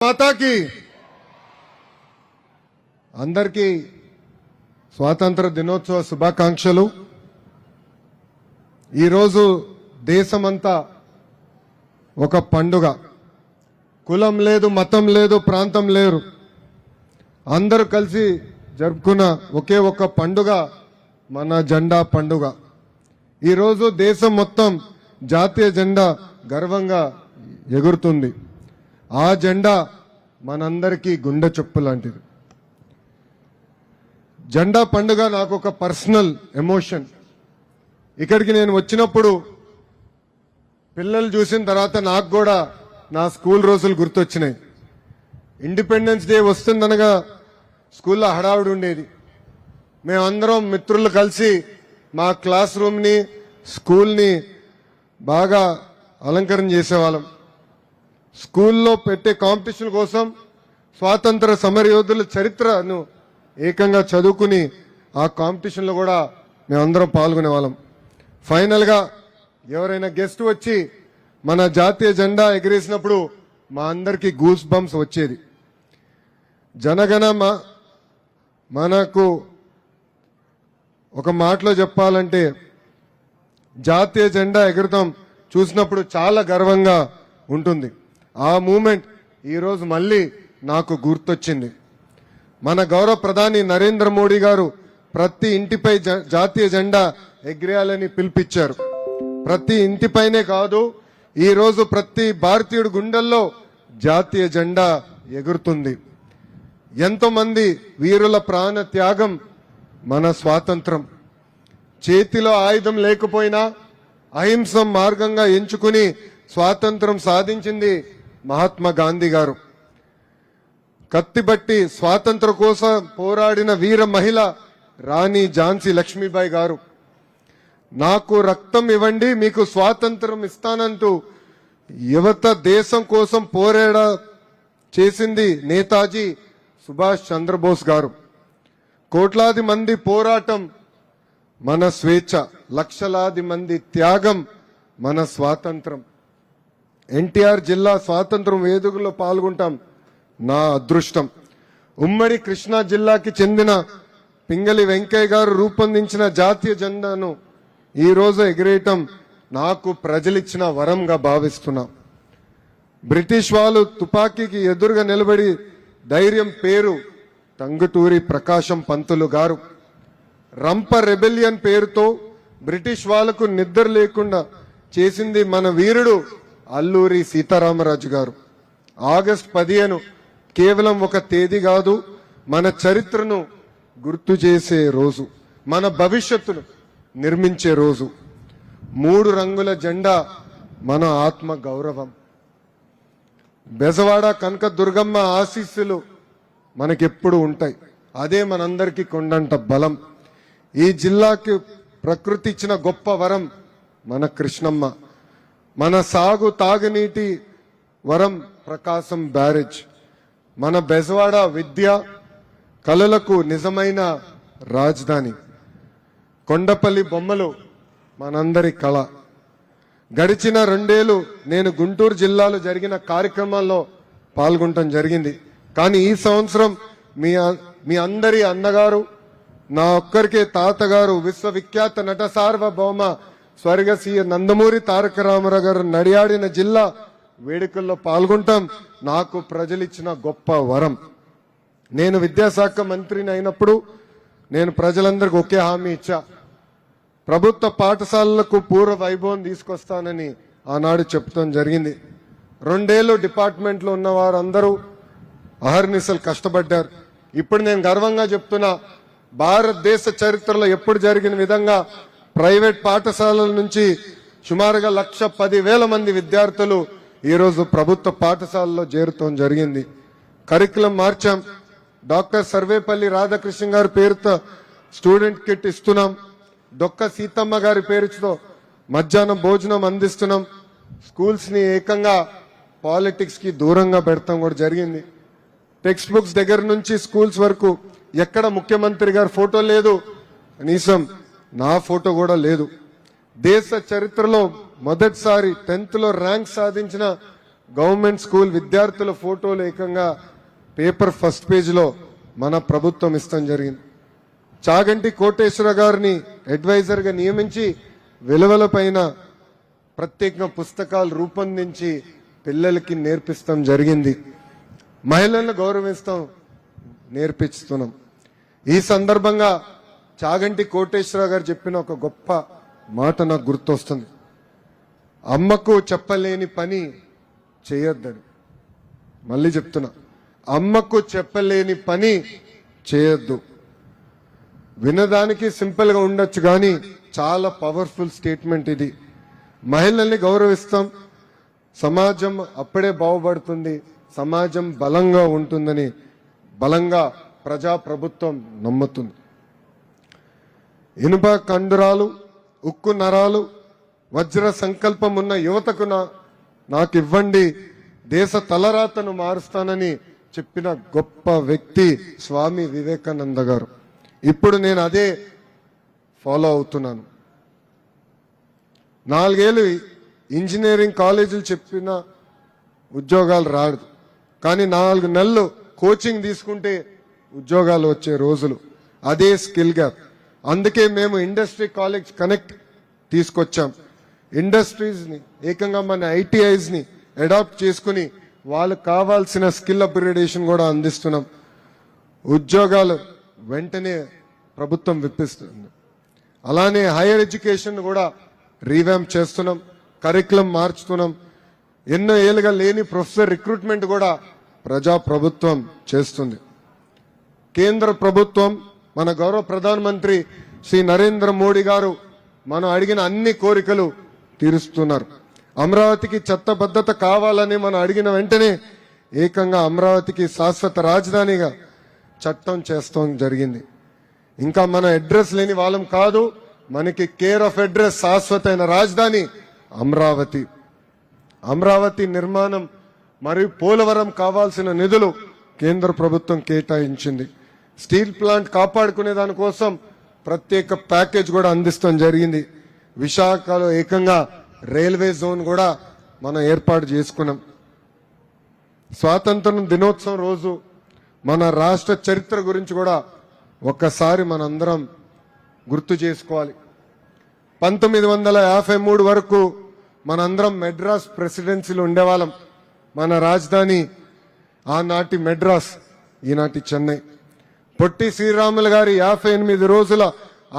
మాతాకి అందరికీ స్వాతంత్ర దినోత్సవ శుభాకాంక్షలు. ఈరోజు దేశమంతా ఒక పండుగ. కులం లేదు, మతం లేదు, ప్రాంతం లేరు, అందరూ కలిసి జరుపుకున్న ఒకే ఒక పండుగ మన జెండా పండుగ. ఈరోజు దేశం మొత్తం జాతీయ జెండా గర్వంగా ఎగురుతుంది. ఆ జెండా మనందరికీ గుండె చొప్పు లాంటిది. జెండా పండుగ నాకు ఒక పర్సనల్ ఎమోషన్. ఇక్కడికి నేను వచ్చినప్పుడు పిల్లలు చూసిన తర్వాత నాకు కూడా నా స్కూల్ రోజులు గుర్తొచ్చినాయి. ఇండిపెండెన్స్ డే వస్తుందనగా స్కూల్లో హడావుడి ఉండేది. మేమందరం మిత్రులు కలిసి మా క్లాస్ రూమ్ని, స్కూల్ని బాగా అలంకరణ చేసేవాళ్ళం. స్కూల్లో పెట్టే కాంపిటీషన్ కోసం స్వాతంత్ర సమరయోధుల చరిత్రను ఏకంగా చదువుకుని ఆ కాంపిటీషన్లో కూడా మేమందరం పాల్గొనే వాళ్ళం. ఫైనల్గా ఎవరైనా గెస్ట్ వచ్చి మన జాతీయ జెండా ఎగిరేసినప్పుడు మా అందరికీ గూస్ బంప్స్ వచ్చేది. జనగణ మనకు ఒక మాటలో చెప్పాలంటే జాతీయ జెండా ఎగురటం చూసినప్పుడు చాలా గర్వంగా ఉంటుంది. ఆ మూమెంట్ ఈరోజు మళ్ళీ నాకు గుర్తొచ్చింది. మన గౌరవ ప్రధాని నరేంద్ర మోడీ గారు ప్రతి ఇంటిపై జాతీయ జెండా ఎగిరేయాలని పిలిపించారు. ప్రతి ఇంటిపైనే కాదు, ఈరోజు ప్రతి భారతీయుడి గుండెల్లో జాతీయ జెండా ఎగురుతుంది. ఎంతో మంది వీరుల ప్రాణ త్యాగం మన స్వాతంత్రం. చేతిలో ఆయుధం లేకపోయినా అహింస మార్గంగా ఎంచుకుని స్వాతంత్రం సాధించింది మహాత్మా గాంధీ గారు. కత్తిబట్టి స్వాతంత్రం కోసం పోరాడిన వీర మహిళ రాణి ఝాన్సీ లక్ష్మీబాయి గారు. నాకు రక్తం ఇవ్వండి, మీకు స్వాతంత్రం ఇస్తానంటూ యువత దేశం కోసం పోరాడ చేసింది నేతాజీ సుభాష్ చంద్రబోస్ గారు. కోట్లాది మంది పోరాటం మన స్వేచ్ఛ, లక్షలాది మంది త్యాగం మన స్వాతంత్రం. ఎన్టీఆర్ జిల్లా స్వాతంత్రం వేడుకల్లో పాల్గొంటాం నా అదృష్టం. ఉమ్మడి కృష్ణా జిల్లాకి చెందిన పింగళి వెంకయ్య గారు రూపొందించిన జాతీయ జెండాను ఈరోజు ఎగిరేయటం నాకు ప్రజలిచ్చిన వరంగా భావిస్తున్నా. బ్రిటిష్ వాళ్ళు తుపాకీకి ఎదురుగా నిలబడి ధైర్యం పేరు టంగుటూరి ప్రకాశం పంతులు గారు. రంప రెబెలియన్ పేరుతో బ్రిటిష్ వాళ్లకు నిద్ర లేకుండా చేసింది మన వీరుడు అల్లూరి సీతారామరాజు గారు. ఆగస్టు 15 కేవలం ఒక తేదీ కాదు, మన చరిత్రను గుర్తు చేసే రోజు, మన భవిష్యత్తును నిర్మించే రోజు. 3 రంగుల జెండా మన ఆత్మ గౌరవం. బెజవాడ కనక దుర్గమ్మ ఆశీస్సులు మనకెప్పుడు ఉంటాయి. అదే మనందరికీ కొండంట బలం. ఈ జిల్లాకి ప్రకృతి ఇచ్చిన గొప్ప వరం మన కృష్ణమ్మ. మన సాగు తాగునీటి వరం ప్రకాశం బ్యారేజ్. మన బెజవాడ విద్య కళలకు నిజమైన రాజధాని. కొండపల్లి బొమ్మలు మనందరి కళ. గడిచిన 2 ఏళ్లు నేను గుంటూరు జిల్లాలో జరిగిన కార్యక్రమాల్లో పాల్గొనడం జరిగింది. కానీ ఈ సంవత్సరం మీ అందరి అన్నగారు, నా ఒక్కరికే తాతగారు, విశ్వవిఖ్యాత నట సార్వభౌమ స్వర్గసీయ నందమూరి తారక రామారావు గారు నడియాడిన జిల్లా వేడుకల్లో పాల్గొంటాం నాకు ప్రజలిచ్చిన గొప్ప వరం. నేను విద్యాశాఖ మంత్రిని అయినప్పుడు నేను ప్రజలందరికీ ఒకే హామీ ఇచ్చా. ప్రభుత్వ పాఠశాలలకు పూర్వ వైభవం తీసుకొస్తానని ఆనాడు చెప్తాం జరిగింది. 2 ఏళ్లు డిపార్ట్మెంట్లో ఉన్న వారందరూ అహర్నిశలు కష్టపడ్డారు. ఇప్పుడు నేను గర్వంగా చెప్తున్నా, భారతదేశ చరిత్రలో ఎప్పుడు జరిగిన విధంగా ప్రైవేట్ పాఠశాలల నుంచి సుమారుగా 1,10,000 మంది విద్యార్థులు ఈరోజు ప్రభుత్వ పాఠశాలలో చేరటం జరిగింది. కరికులం మార్చాం. డాక్టర్ సర్వేపల్లి రాధాకృష్ణ గారి పేరుతో స్టూడెంట్ కిట్ ఇస్తున్నాం. డొక్క సీతమ్మ గారి పేరుతో మధ్యాహ్నం భోజనం అందిస్తున్నాం. స్కూల్స్ ని ఏకంగా పాలిటిక్స్ కి దూరంగా పెడతాం కూడా జరిగింది. టెక్స్ట్ బుక్స్ దగ్గర నుంచి స్కూల్స్ వరకు ఎక్కడ ముఖ్యమంత్రి గారి ఫోటో లేదు, కనీసం నా ఫోటో కూడా లేదు. దేశ చరిత్రలో మొదటిసారి 10th లో ర్యాంక్ సాధించిన గవర్నమెంట్ స్కూల్ విద్యార్థుల ఫోటోలు ఏకంగా పేపర్ ఫస్ట్ పేజీలో మన ప్రభుత్వం ఇస్తాం జరిగింది. చాగంటి కోటేశ్వర గారిని అడ్వైజర్గా నియమించి విలువల పైన ప్రత్యేకంగా పుస్తకాలు రూపొందించి పిల్లలకి నేర్పిస్తాం జరిగింది. మహిళలను గౌరవిస్తాం నేర్పిస్తున్నాం. ఈ సందర్భంగా చాగంటి కోటేశ్వర గారు చెప్పిన ఒక గొప్ప మాట నాకు గుర్తొస్తుంది. అమ్మకు చెప్పలేని పని చేయొద్దని. మళ్ళీ చెప్తున్నా, అమ్మకు చెప్పలేని పని చేయొద్దు. వినడానికి సింపుల్ గా ఉండొచ్చు కానీ చాలా పవర్ఫుల్ స్టేట్మెంట్ ఇది. మహిళల్ని గౌరవిస్తాం, సమాజం అప్పుడే బాగుపడుతుంది, సమాజం బలంగా ఉంటుందని బలంగా ప్రజా ప్రభుత్వం నమ్ముతుంది. ఇనుప కండరాలు, ఉక్కు నరాలు, వజ్ర సంకల్పం ఉన్న యువతకు నాకు ఇవ్వండి, దేశ తలరాతను మారుస్తానని చెప్పిన గొప్ప వ్యక్తి స్వామి వివేకానంద గారు. ఇప్పుడు నేను అదే ఫాలో అవుతున్నాను. 4 ఏళ్ళు ఇంజనీరింగ్ కాలేజీలు చెప్పిన ఉద్యోగాలు రాదు, కానీ 4 నెలలు కోచింగ్ తీసుకుంటే ఉద్యోగాలు వచ్చే రోజులు. అదే స్కిల్ గ్యాప్. అందుకే మేము ఇండస్ట్రీ కాలేజ్ కనెక్ట్ తీసుకొచ్చాం. ఇండస్ట్రీస్ ని ఏకంగా మన ఐటీఐస్ ని అడాప్ట్ చేసుకుని వాళ్ళకు కావాల్సిన స్కిల్ అప్గ్రేడేషన్ కూడా అందిస్తున్నాం. ఉద్యోగాలు వెంటనే ప్రభుత్వం విప్పిస్తుంది. అలానే హైయర్ ఎడ్యుకేషన్ కూడా రీవ్యాంప్ చేస్తున్నాం, కరికులం మార్చుతున్నాం. ఎన్నో ఏళ్ళుగా లేని ప్రొఫెసర్ రిక్రూట్మెంట్ కూడా ప్రజా ప్రభుత్వం చేస్తుంది. కేంద్ర ప్రభుత్వం, మన గౌరవ ప్రధానమంత్రి శ్రీ నరేంద్ర మోడీ గారు మనం అడిగిన అన్ని కోరికలు తీరుస్తున్నారు. అమరావతికి చట్టబద్ధత కావాలని మనం అడిగిన వెంటనే ఏకంగా అమరావతికి శాశ్వత రాజధానిగా చట్టం చేస్తాం జరిగింది. ఇంకా మన అడ్రస్ లేని వాళ్ళం కాదు, మనకి కేర్ ఆఫ్ అడ్రస్ శాశ్వతమైన రాజధాని అమరావతి. అమరావతి నిర్మాణం మరియు పోలవరం కావాల్సిన నిధులు కేంద్ర ప్రభుత్వం కేటాయించింది. స్టీల్ ప్లాంట్ కాపాడుకునే దానికోసం ప్రత్యేక ప్యాకేజ్ కూడా అందిస్తాం జరిగింది. విశాఖలో ఏకంగా రైల్వే జోన్ కూడా మనం ఏర్పాటు చేసుకున్నాం. స్వాతంత్ర దినోత్సవం రోజు మన రాష్ట్ర చరిత్ర గురించి కూడా ఒక్కసారి మనందరం గుర్తు చేసుకోవాలి. 1953 వరకు మనందరం మెడ్రాస్ ప్రెసిడెన్సీలో ఉండేవాళ్ళం. మన రాజధాని ఆనాటి మెడ్రాస్, ఈనాటి చెన్నై. పొట్టి శ్రీరాములు గారి 58 రోజుల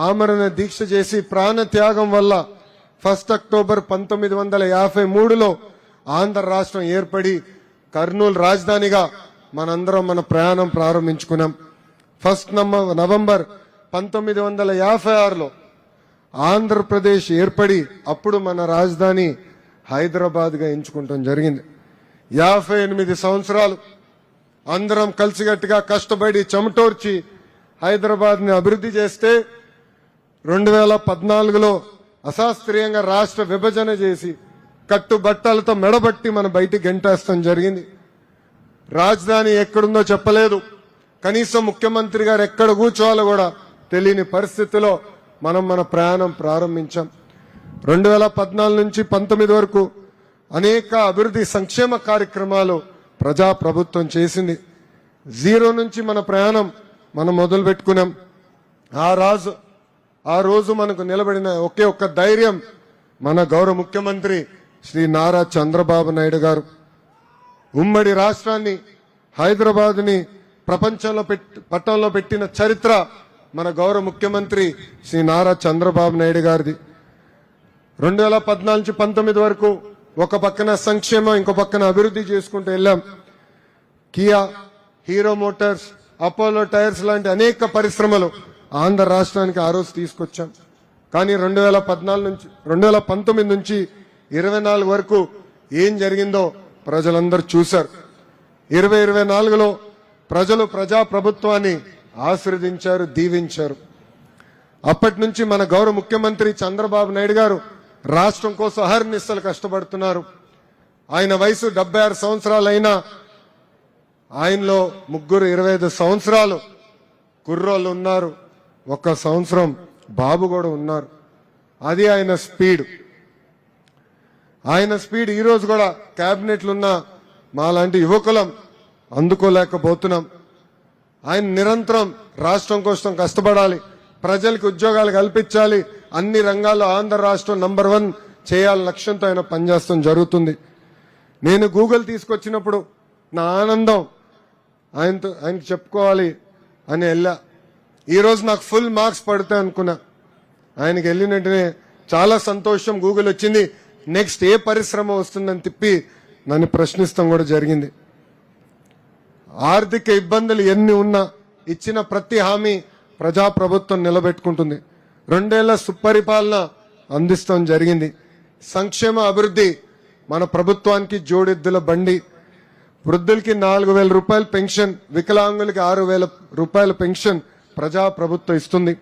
ఆమరణ దీక్ష చేసి ప్రాణ త్యాగం వల్ల 1 అక్టోబర్ 1953లో ఆంధ్ర రాష్ట్రం ఏర్పడి కర్నూలు రాజధానిగా మనందరం మన ప్రయాణం ప్రారంభించుకున్నాం. 1 నవంబర్ 1956లో ఆంధ్రప్రదేశ్ ఏర్పడి అప్పుడు మన రాజధాని హైదరాబాద్ గా ఎంచుకుంటాం జరిగింది. 58 సంవత్సరాలు అందరం కలిసిగట్టుగా కష్టపడి చెమటోర్చి హైదరాబాద్ ని అభివృద్ధి చేస్తే 2014లో అశాస్త్రీయంగా రాష్ట్ర విభజన చేసి కట్టుబట్టలతో మెడబట్టి మన బయటికి గెంటేస్తాం జరిగింది. రాజధాని ఎక్కడుందో చెప్పలేదు, కనీసం ముఖ్యమంత్రి గారు ఎక్కడ కూర్చోవాలో కూడా తెలియని పరిస్థితిలో మనం మన ప్రయాణం ప్రారంభించాం. 2014 నుంచి 19 వరకు అనేక అభివృద్ధి సంక్షేమ కార్యక్రమాలు ప్రజా ప్రభుత్వం చేసింది. 0 నుంచి మన ప్రయాణం మనం మొదలు పెట్టుకున్నాం. ఆ రోజు మనకు నిలబడిన ఒకే ఒక్క ధైర్యం మన గౌరవ ముఖ్యమంత్రి శ్రీ నారా చంద్రబాబు నాయుడు గారు. ఉమ్మడి రాష్ట్రాన్ని, హైదరాబాద్ ని ప్రపంచంలో పట్టణంలో పెట్టిన చరిత్ర మన గౌరవ ముఖ్యమంత్రి శ్రీ నారా చంద్రబాబు నాయుడు గారిది. 2014 నుంచి 19 వరకు ఒక పక్కన సంక్షేమం, ఇంకో పక్కన అభివృద్ధి చేసుకుంటూ వెళ్ళాం. Kia, hero Motors, Apollo tyres లాంటి అనేక పరిశ్రమలు ఆంధ్ర రాష్ట్రానికి ఆ రోజు తీసుకొచ్చాం. కానీ 2019 నుంచి 24 వరకు ఏం జరిగిందో ప్రజలందరూ చూశారు. 2024లో ప్రజలు ప్రజా ప్రభుత్వాన్ని ఆశీర్వదించారు, దీవించారు. అప్పటి నుంచి మన గౌరవ ముఖ్యమంత్రి చంద్రబాబు నాయుడు గారు రాష్ట్రం కోసం అహర్నిశలు కష్టపడుతున్నారు. ఆయన వయసు 76 సంవత్సరాలైనా ఆయనలో 25 సంవత్సరాలు కుర్రోళ్ళు ఉన్నారు, 1 సంవత్సరం బాబు కూడా ఉన్నారు. అది ఆయన స్పీడ్. ఆయన స్పీడ్ ఈ రోజు కూడా క్యాబినెట్లున్న మాలాంటి యువకులం అందుకోలేకపోతున్నాం. ఆయన నిరంతరం రాష్ట్రం కోసం కష్టపడాలి, ప్రజలకు ఉద్యోగాలు కల్పించాలి, అన్ని రంగాల్లో ఆంధ్ర రాష్ట్రం నంబర్ 1 చేయాలని లక్ష్యంతో ఆయన పనిచేస్తాం జరుగుతుంది. నేను గూగుల్ తీసుకొచ్చినప్పుడు నా ఆనందం ఆయనకి చెప్పుకోవాలి అని వెళ్ళా. ఈరోజు నాకు ఫుల్ మార్క్స్ పడతాయి అనుకున్నా. ఆయనకి వెళ్ళిన వెంటనే చాలా సంతోషం, గూగుల్ వచ్చింది, నెక్స్ట్ ఏ పరిశ్రమ వస్తుందని తిప్పి నన్ను ప్రశ్నిస్తాం కూడా జరిగింది. ఆర్థిక ఇబ్బందులు ఎన్ని ఉన్నా ఇచ్చిన ప్రతి హామీ ప్రజాప్రభుత్వం నిలబెట్టుకుంటుంది. 2 ఏళ్ల సుపరిపాలన అందిస్తాం జరిగింది. సంక్షేమ అభివృద్ధి మన ప్రభుత్వానికి జోడెద్దుల బండి. వృద్ధులకి 4,000 రూపాయల పెన్షన్, వికలాంగులకి 6,000 రూపాయల పెన్షన్ ప్రజాప్రభుత్వం ఇస్తుంది.